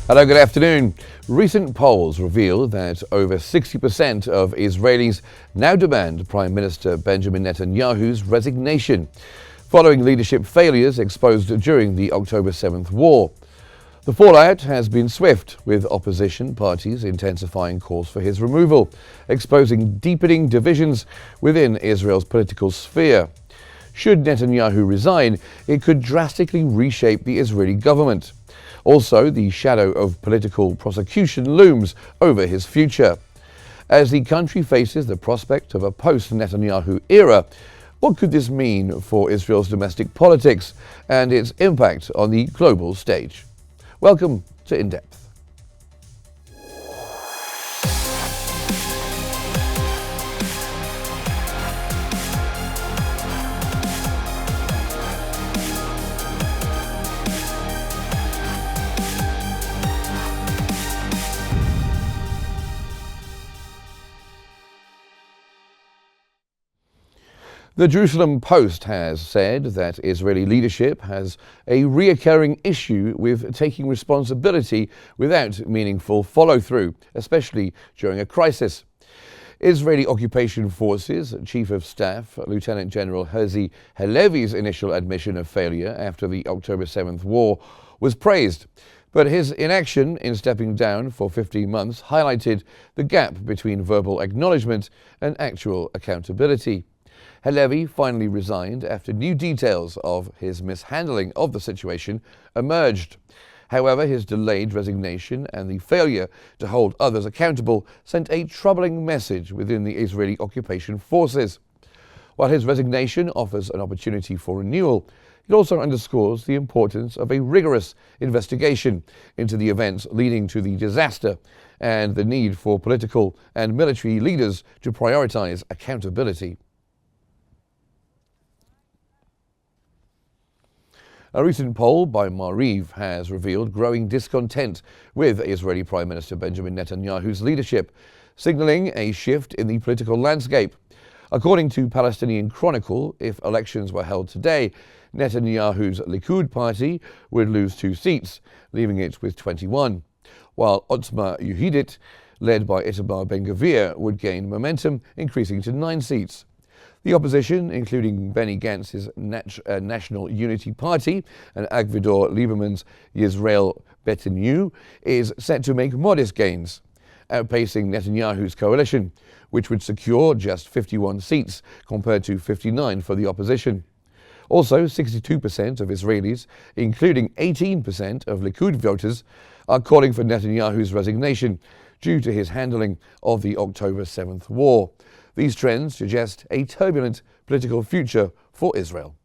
Hello, good afternoon. Recent polls reveal that over 60% of Israelis now demand Prime Minister Benjamin Netanyahu's resignation, following leadership failures exposed during the October 7th war. The fallout has been swift, with opposition parties intensifying calls for his removal, exposing deepening divisions within Israel's political sphere. Should Netanyahu resign, it could drastically reshape the Israeli government. Also, the shadow of political prosecution looms over his future. As the country faces the prospect of a post-Netanyahu era, what could this mean for Israel's domestic politics and its impact on the global stage? Welcome to In Depth. The Jerusalem Post has said that Israeli leadership has a reoccurring issue with taking responsibility without meaningful follow-through, especially during a crisis. Israeli occupation forces Chief of Staff Lieutenant General Herzi Halevi's initial admission of failure after the October 7th war was praised, but his inaction in stepping down for 15 months highlighted the gap between verbal acknowledgement and actual accountability. Halevi finally resigned after new details of his mishandling of the situation emerged. However, his delayed resignation and the failure to hold others accountable sent a troubling message within the Israeli occupation forces. While his resignation offers an opportunity for renewal, it also underscores the importance of a rigorous investigation into the events leading to the disaster and the need for political and military leaders to prioritize accountability. A recent poll by Maariv has revealed growing discontent with Israeli Prime Minister Benjamin Netanyahu's leadership, signaling a shift in the political landscape. According to Palestinian Chronicle, if elections were held today, Netanyahu's Likud party would lose 2 seats, leaving it with 21, while Otzma Yehudit, led by Itamar Ben-Gvir, would gain momentum, increasing to 9 seats. The opposition, including Benny Gantz's National Unity Party and Avigdor Lieberman's Yisrael Beiteinu, is set to make modest gains, outpacing Netanyahu's coalition, which would secure just 51 seats compared to 59 for the opposition. Also, 62% of Israelis, including 18% of Likud voters, are calling for Netanyahu's resignation due to his handling of the October 7th war. These trends suggest a turbulent political future for Israel.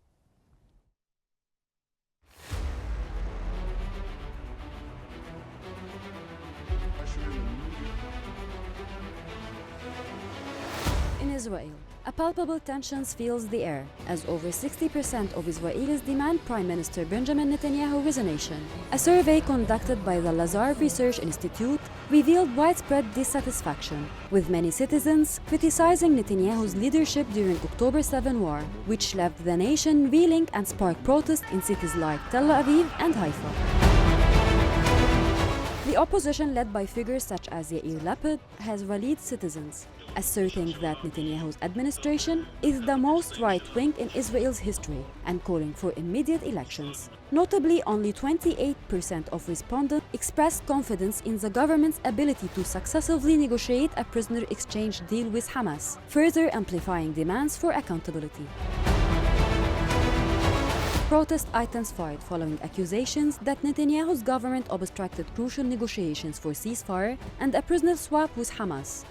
In Israel, a palpable tension fills the air as over 60% of Israelis demand Prime Minister Benjamin Netanyahu's resignation. A survey conducted by the Lazar Research Institute revealed widespread dissatisfaction, with many citizens criticizing Netanyahu's leadership during October 7 war, which left the nation reeling and sparked protests in cities like Tel Aviv and Haifa. The opposition, led by figures such as Yair Lapid, has rallied citizens, asserting that Netanyahu's administration is the most right-wing in Israel's history and calling for immediate elections. Notably, only 28% of respondents expressed confidence in the government's ability to successfully negotiate a prisoner exchange deal with Hamas, further amplifying demands for accountability. Protests intensified following accusations that Netanyahu's government obstructed crucial negotiations for ceasefire and a prisoner swap with Hamas.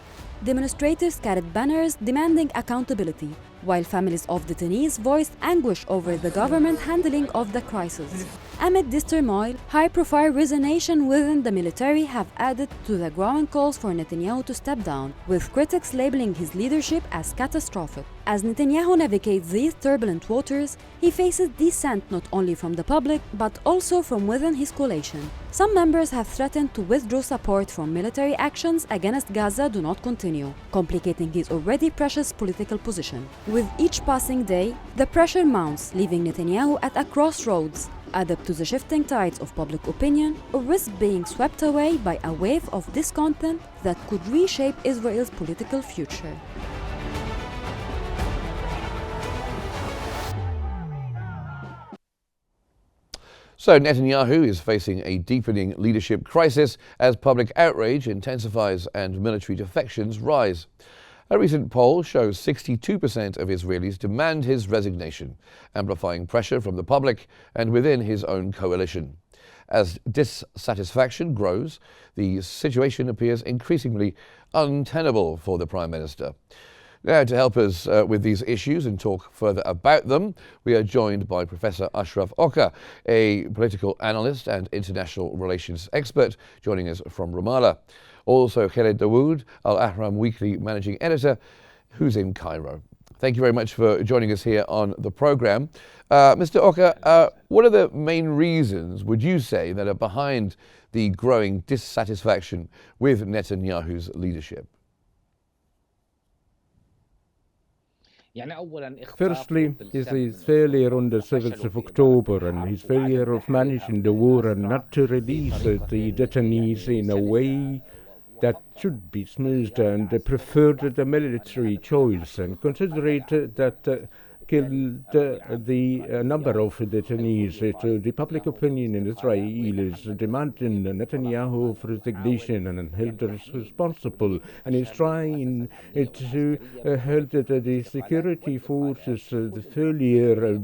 Demonstrators carried banners demanding accountability, while families of detainees voiced anguish over the government handling of the crisis. Amid this turmoil, high-profile resignation within the military have added to the growing calls for Netanyahu to step down, with critics labeling his leadership as catastrophic. As Netanyahu navigates these turbulent waters, he faces dissent not only from the public, but also from within his coalition. Some members have threatened to withdraw support from military actions against Gaza do not continue, complicating his already precious political position. With each passing day, the pressure mounts, leaving Netanyahu at a crossroads. adapt to the shifting tides of public opinion, or risk being swept away by a wave of discontent that could reshape Israel's political future. So Netanyahu is facing a deepening leadership crisis as public outrage intensifies and military defections rise. A recent poll shows 62% of Israelis demand his resignation, amplifying pressure from the public and within his own coalition. As dissatisfaction grows, the situation appears increasingly untenable for the Prime Minister. Now, to help us with these issues and talk further about them, we are joined by Professor Ashraf Oka, a political analyst and international relations expert, joining us from Ramallah. Also, Khaled Dawood, Al Ahram Weekly managing editor, who's in Cairo. Thank you very much for joining us here on the program. Mr. Oka, what are the main reasons, would you say, that are behind the growing dissatisfaction with Netanyahu's leadership? Firstly, his failure on the 7th of October and his failure of managing the war and not to release the detainees in a way that should be smoothed, and preferred the military choice and considered that killed the number of detainees. So the public opinion in Israel is demanding Netanyahu's resignation and held responsible, and is trying to hold the security forces the failure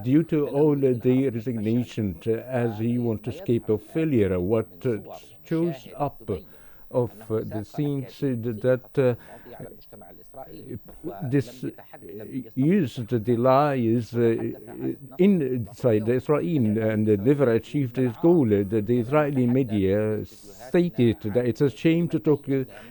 due to all the resignation, as he wants to escape a failure. What shows up of the scenes that this used the lies inside Israel and never achieved its goal. The Israeli media stated that it's a shame to talk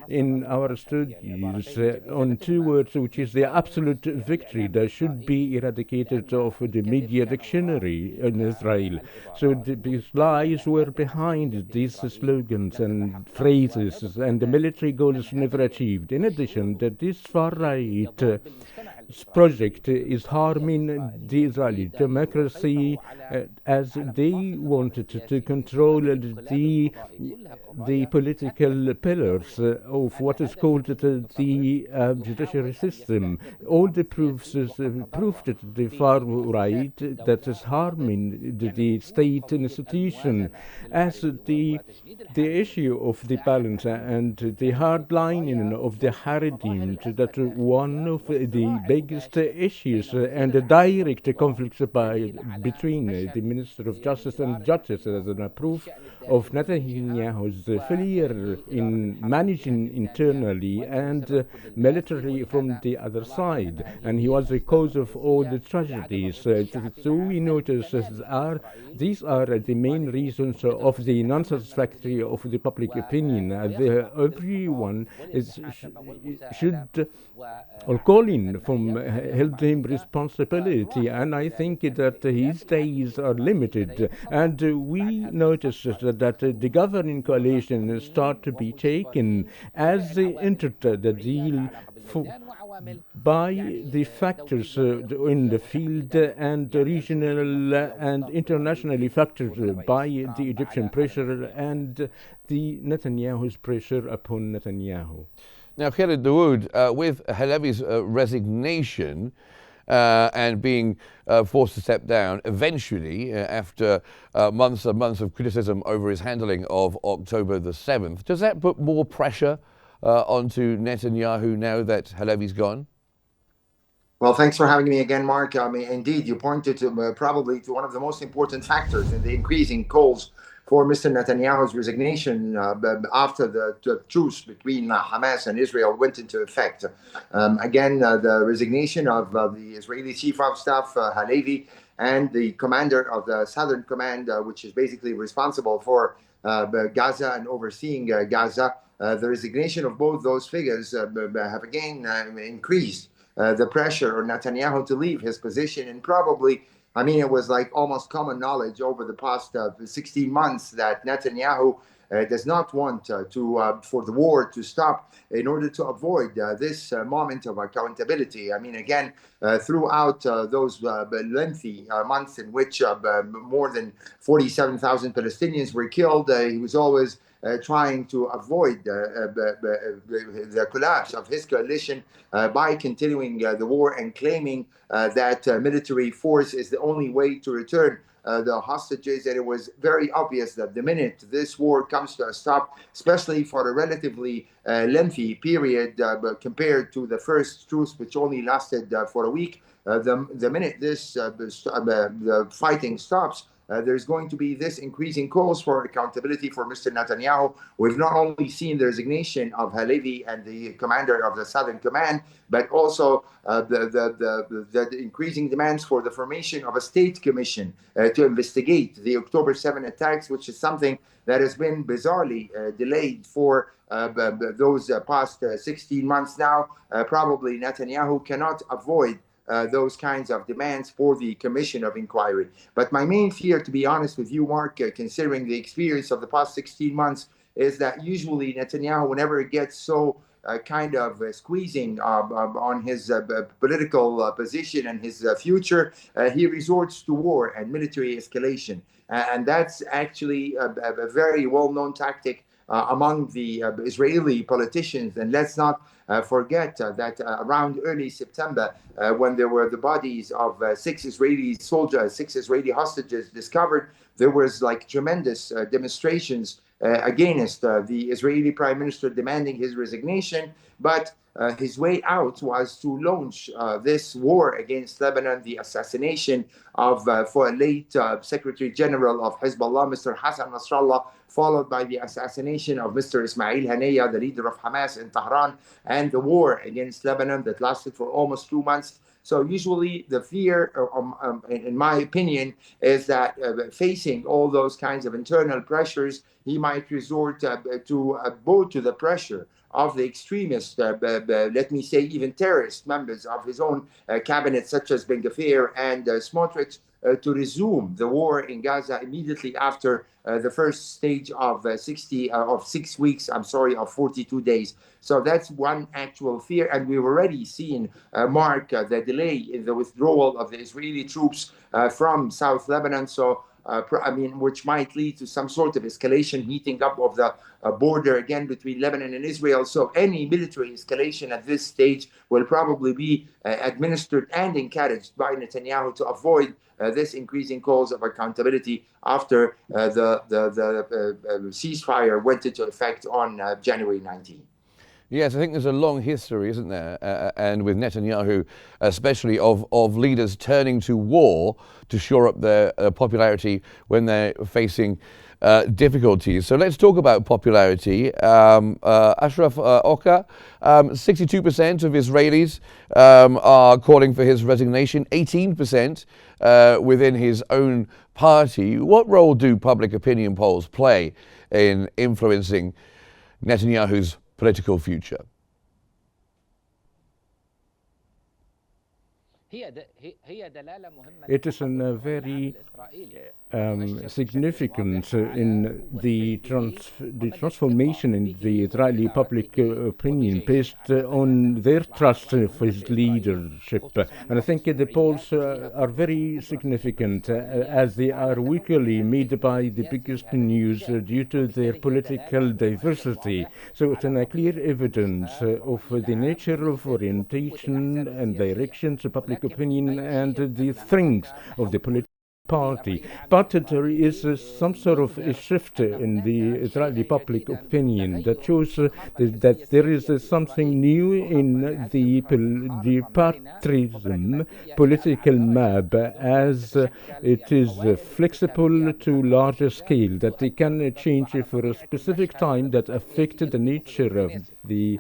in our studios on two words, which is the absolute victory that should be eradicated of the media dictionary in Israel. So these lies were behind these slogans and phrases, and the military goals never achieved. In addition, that this far-right project is harming the Israeli democracy, as they wanted to control the political pillars of what is called the judiciary system. All the proofs proved that the far right that is harming the state institution, as the issue of the balance and the hardlining of the Haredim, that one of the biggest issues and the direct conflicts between the Minister of Justice and judges, as a proof of Netanyahu's failure in managing internally and militarily from the other side. And he was the cause of all the tragedies. So we notice these are the main reasons of the non-satisfactory of the public opinion. Everyone should or calling from held him responsibility, and I think that his days are limited. And we notice that the governing coalition start to be taken as they entered the deal by the factors in the field and regional and internationally factors by the Egyptian pressure and the Netanyahu's pressure upon Netanyahu. Now, Khaled Dawood, with Halevi's resignation and being forced to step down eventually after months and months of criticism over his handling of October the 7th, does that put more pressure onto Netanyahu now that Halevi's gone? Well, thanks for having me again, Mark. I mean, indeed, you pointed to probably to one of the most important factors in the increasing calls for Mr. Netanyahu's resignation after the truce between Hamas and Israel went into effect. The resignation of the Israeli Chief of Staff, Halevi, and the commander of the Southern Command, which is basically responsible for Gaza and overseeing Gaza. The resignation of both those figures have again increased the pressure on Netanyahu to leave his position, and probably, I mean, it was like almost common knowledge over the past 16 months that Netanyahu does not want for the war to stop in order to avoid this moment of accountability. I mean, again, throughout those lengthy months in which more than 47,000 Palestinians were killed, he was always trying to avoid the collapse of his coalition by continuing the war and claiming that military force is the only way to return the hostages. And it was very obvious that the minute this war comes to a stop, especially for a relatively lengthy period compared to the first truce, which only lasted for a week, the minute the fighting stops, there's going to be this increasing calls for accountability for Mr. Netanyahu. We've not only seen the resignation of Halevi and the commander of the Southern Command, but also the increasing demands for the formation of a state commission to investigate the October 7 attacks, which is something that has been bizarrely delayed for those past 16 months now. Probably Netanyahu cannot avoid those kinds of demands for the commission of inquiry. But my main fear, to be honest with you, Mark, considering the experience of the past 16 months, is that usually Netanyahu, whenever it gets so kind of squeezing on his political position and his future, he resorts to war and military escalation. And that's actually a very well-known tactic among the Israeli politicians. And let's not forget that around early September, when there were the bodies of 6 Israeli soldiers, 6 Israeli hostages discovered, there was like tremendous demonstrations against the Israeli prime minister demanding his resignation. But his way out was to launch this war against Lebanon, the assassination of for late Secretary General of Hezbollah, Mr. Hassan Nasrallah, followed by the assassination of Mr. Ismail Haniyeh, the leader of Hamas in Tehran, and the war against Lebanon that lasted for almost 2 months. So usually the fear, in my opinion, is that facing all those kinds of internal pressures, he might resort to both to the pressure of the extremist, let me say even terrorist members of his own cabinet, such as Ben Gvir and Smotrich, to resume the war in Gaza immediately after the first stage of 6 weeks, of 42 days. So that's one actual fear. And we've already seen, Mark, the delay in the withdrawal of the Israeli troops from South Lebanon. So which might lead to some sort of escalation, heating up of the border again between Lebanon and Israel. So any military escalation at this stage will probably be administered and encouraged by Netanyahu to avoid this increasing calls of accountability after the ceasefire went into effect on January 19. Yes, I think there's a long history, isn't there? And with Netanyahu, especially of leaders turning to war to shore up their popularity when they're facing difficulties. So let's talk about popularity. Ashraf Oka, 62% of Israelis are calling for his resignation, 18% within his own party. What role do public opinion polls play in influencing Netanyahu's political future? It is a very significant in the transformation in the Israeli public opinion based on their trust for his leadership. And I think the polls are very significant as they are weekly made by the biggest news due to their political diversity. So it's a clear evidence of the nature of orientation and directions of public opinion and the strengths of the political party. But there is some sort of a shift in the Israeli public opinion that shows that there is something new in the patriotism political map, as it is flexible to larger scale, that they can change for a specific time that affect the nature of the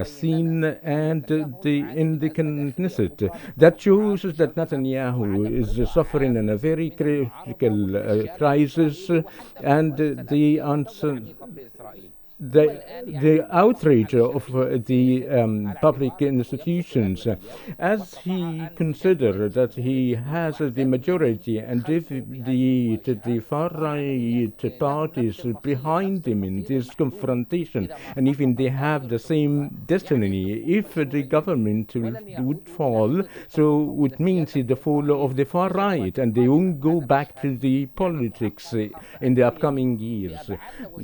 scene and in the Knesset. That shows that Netanyahu is suffering in a very critical crisis, and the outrage of the public institutions, as he considered that he has the majority, and if the far right parties behind him in this confrontation, and even they have the same destiny, if the government would fall, so it means the fall of the far right, and they won't go back to the politics in the upcoming years.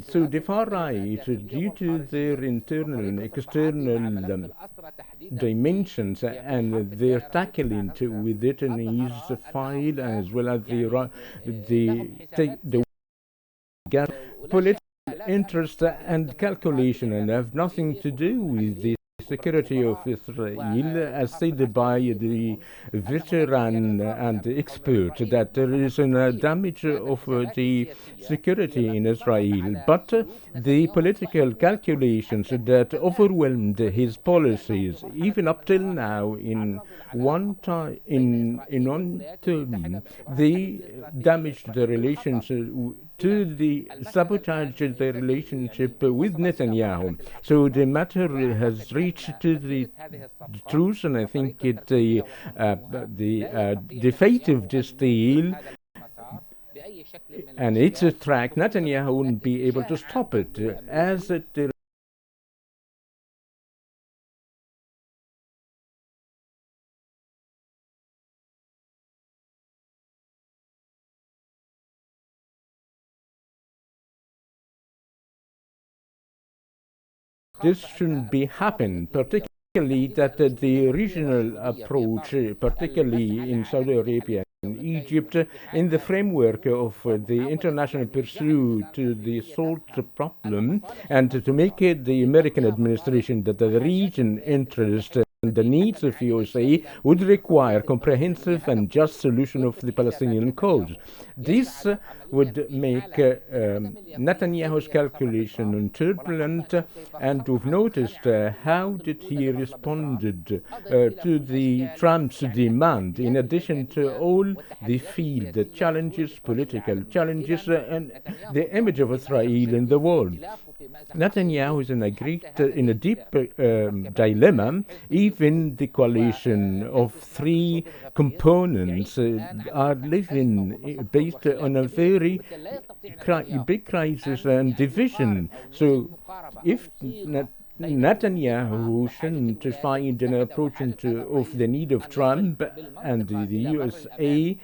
So the far right, due to their internal and external dimensions and their tackling with it in his file, as well as the political interest and calculation, and have nothing to do with the security of Israel, as said by the veteran and expert, that there is a damage of the security in Israel, but the political calculations that overwhelmed his policies, even up till now, in one time, in one term, they damaged the relations to the sabotage the relationship with Netanyahu. So the matter has reached to the truth, and I think the fate of this deal and its track, Netanyahu wouldn't be able to stop it, as the this shouldn't be happen, particularly that the regional approach, particularly in Saudi Arabia and Egypt, in the framework of the international pursuit to the solve the problem, and to make it the American administration that the region interest and the needs of USA would require comprehensive and just solution of the Palestinian cause. This would make Netanyahu's calculation turbulent, and we've noticed how did he responded to the Trump's demand, in addition to all the field challenges, political challenges, and the image of Israel in the world. Netanyahu is in a deep dilemma. Even the coalition of three components are living based on a very big crisis and division. So if Netanyahu shouldn't find an approach of the need of Trump and the USA,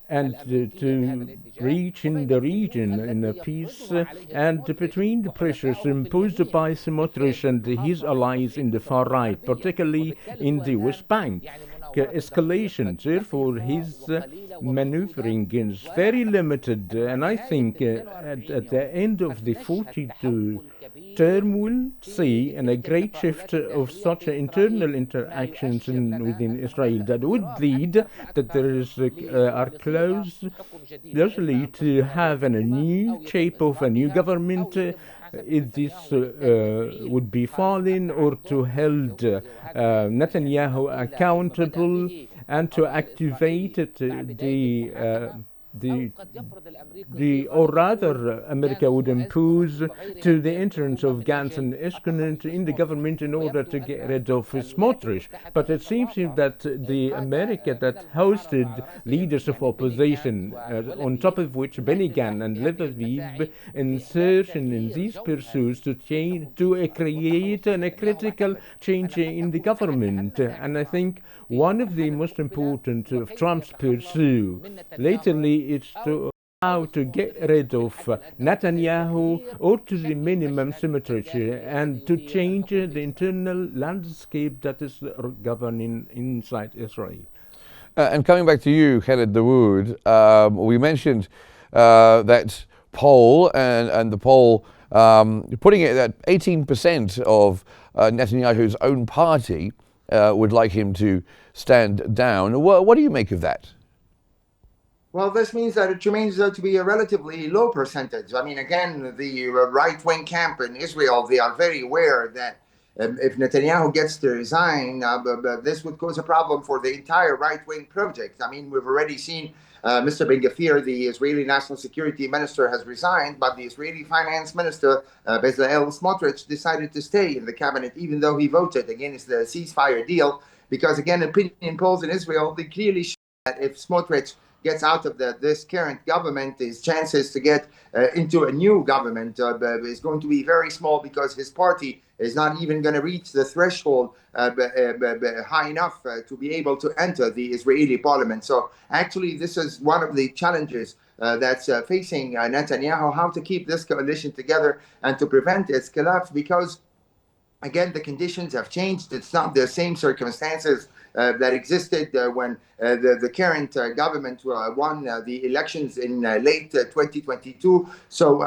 and to reach in the region in a peace, and between the pressures imposed by Smotrich and his allies in the far right, particularly in the West Bank. Escalation, therefore, his maneuvering is very limited, and I think at the end of the 42 term will see a great shift of such internal interactions within Israel that would lead that there is are closely to have a new shape of a new government. If this would be falling, or to hold Netanyahu accountable, and to activate or rather, America would impose to the entrance of Gantz and Eshkun in the government in order to get rid of Smotrich. But it seems that the America that hosted leaders of opposition, on top of which Benny Gantz and Lviv, insertion in these pursuits to create a critical change in the government. And I think one of the most important of Trump's pursuit lately is how to get rid of Netanyahu, or to the minimum symmetry, and to change the internal landscape that is governing inside Israel. And coming back to you, Khaled Dawood, we mentioned that poll, and the poll putting it at 18% of Netanyahu's own party would like him to stand down. What do you make of that? Well, this means that it remains to be a relatively low percentage. I mean, again, the right-wing camp in Israel, they are very aware that if Netanyahu gets to resign, this would cause a problem for the entire right-wing project. I mean, we've already seen Mr. Ben-Gvir, the Israeli National Security Minister, has resigned, but the Israeli Finance Minister, Bezalel Smotrich, decided to stay in the cabinet, even though he voted against the ceasefire deal. Because, again, opinion polls in Israel, they clearly show that if Smotrich gets out of this current government, his chances to get into a new government is going to be very small, because his party is not even going to reach the threshold high enough to be able to enter the Israeli parliament. So actually, this is one of the challenges that's facing Netanyahu, how to keep this coalition together and to prevent its collapse, because again, the conditions have changed. It's not the same circumstances that existed when the current government won the elections in late 2022. So,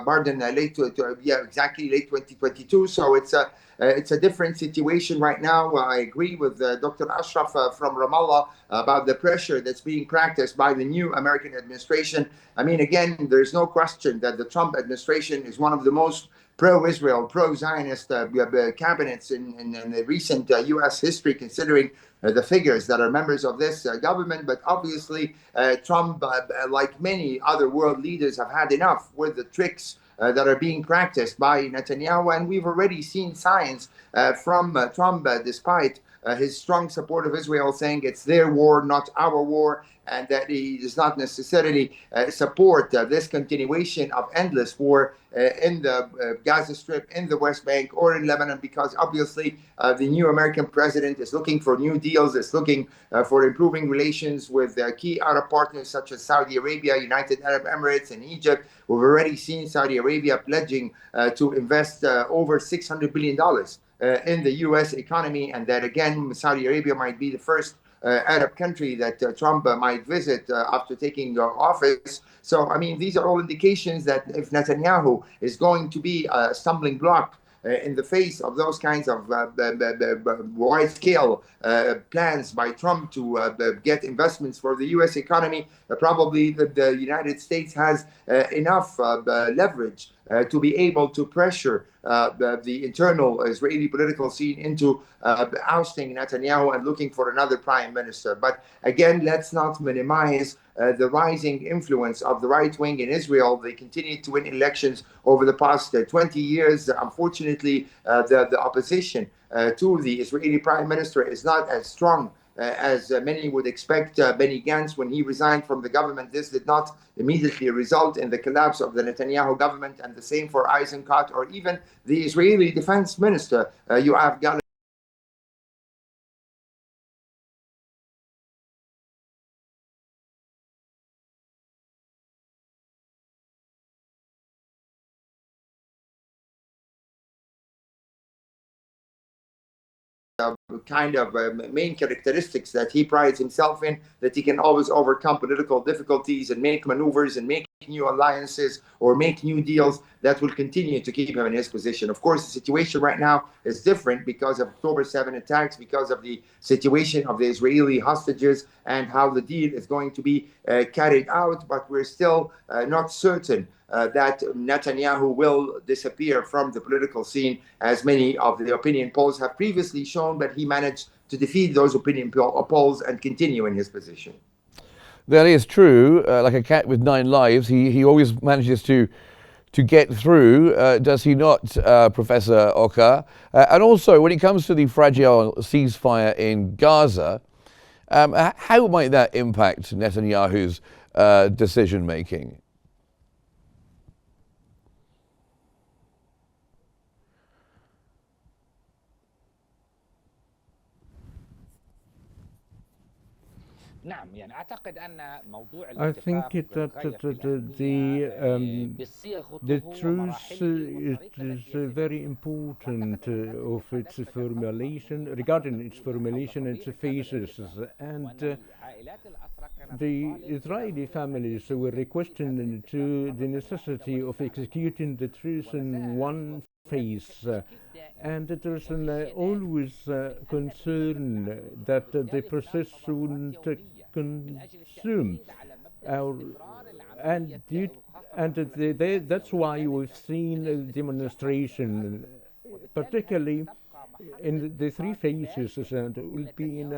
pardon, late 2022. So it's a different situation right now. I agree with Dr. Ashraf from Ramallah about the pressure that's being practiced by the new American administration. I mean, again, there's no question that the Trump administration is one of the most pro-Israel, pro-Zionist cabinets in the recent U.S. history, considering the figures that are members of this government. But obviously, Trump, like many other world leaders, have had enough with the tricks that are being practiced by Netanyahu. And we've already seen signs from Trump, despite his strong support of Israel, saying it's their war, not our war, and that he does not necessarily support this continuation of endless war in the Gaza Strip, in the West Bank, or in Lebanon, because obviously the new American president is looking for new deals, is looking for improving relations with key Arab partners such as Saudi Arabia, United Arab Emirates, and Egypt. We've already seen Saudi Arabia pledging to invest over $600 billion in the U.S. economy, and that, again, Saudi Arabia might be the first Arab country that Trump might visit after taking office. So, I mean, these are all indications that if Netanyahu is going to be a stumbling block in the face of those kinds of wide-scale plans by Trump to get investments for the U.S. economy, probably the United States has enough leverage to be able to pressure the internal Israeli political scene into ousting Netanyahu and looking for another prime minister. But again, let's not minimize the rising influence of the right wing in Israel. They continued to win elections over the past 20 years. Unfortunately, the opposition to the Israeli prime minister is not as strong as many would expect. Benny Gantz, when he resigned from the government, this did not immediately result in the collapse of the Netanyahu government, and the same for Eisenkot, or even the Israeli defense minister, Yoav Gallant. Kind of main characteristics that he prides himself in, that he can always overcome political difficulties and make maneuvers and make new alliances or make new deals that will continue to keep him in his position. Of course, the situation right now is different because of October 7 attacks, because of the situation of the Israeli hostages and how the deal is going to be carried out, but we're still not certain that Netanyahu will disappear from the political scene, as many of the opinion polls have previously shown, but he managed to defeat those opinion polls and continue in his position. That is true. Like a cat with 9 lives, he always manages to get through, does he not, Professor Oka? And also, when it comes to the fragile ceasefire in Gaza, how might that impact Netanyahu's decision-making? I think the truce is very important of its formulation, regarding its formulation and its phases, and the Israeli families were requesting to the necessity of executing the truce in one phase. And there's always concern that the process wouldn't consume that's why we've seen a demonstration, particularly in the three phases, and will be in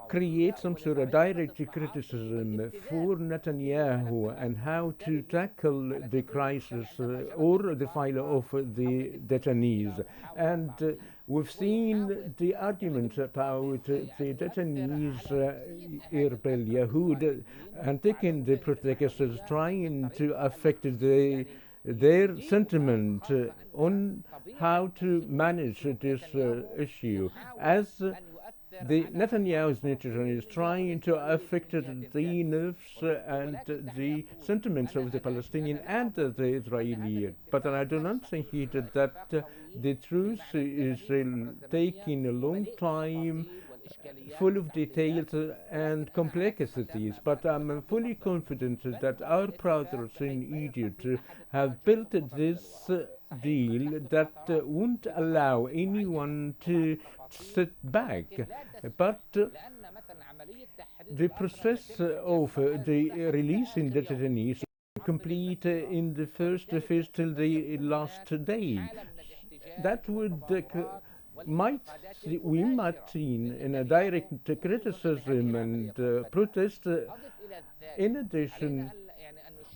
create some sort of direct criticism for Netanyahu and how to tackle the crisis or the file of the detainees. And we've seen the argument about the detainees, Erbil Yahud, and taking the protesters trying to affect their sentiment on how to manage this issue. As the Netanyahu administration is trying to affect the nerves and the sentiments of the Palestinian and the Israeli. But I do not think that the truth is taking a long time, full of details and complexities. But I'm fully confident that our brothers in Egypt have built this deal that won't allow anyone to sit back. But the process of the releasing the detainees complete in the first phase till the last day. That would we might see in a direct criticism and protest. In addition.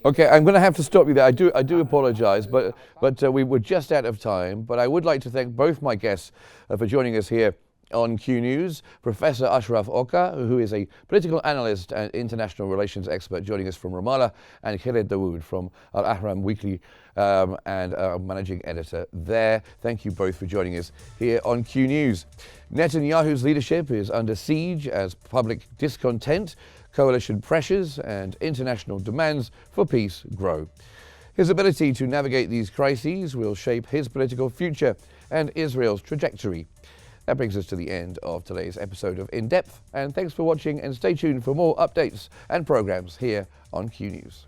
Okay, I'm going to have to stop you there. I do apologise, but we were just out of time. But I would like to thank both my guests for joining us here on Qnews. Professor Ashraf Oka, who is a political analyst and international relations expert, joining us from Ramallah, and Khaled Dawood from Al Ahram Weekly and managing editor there. Thank you both for joining us here on Qnews. Netanyahu's leadership is under siege as public discontent, coalition pressures and international demands for peace grow. His ability to navigate these crises will shape his political future and Israel's trajectory. That brings us to the end of today's episode of In Depth, and thanks for watching, and stay tuned for more updates and programs here on Qnews.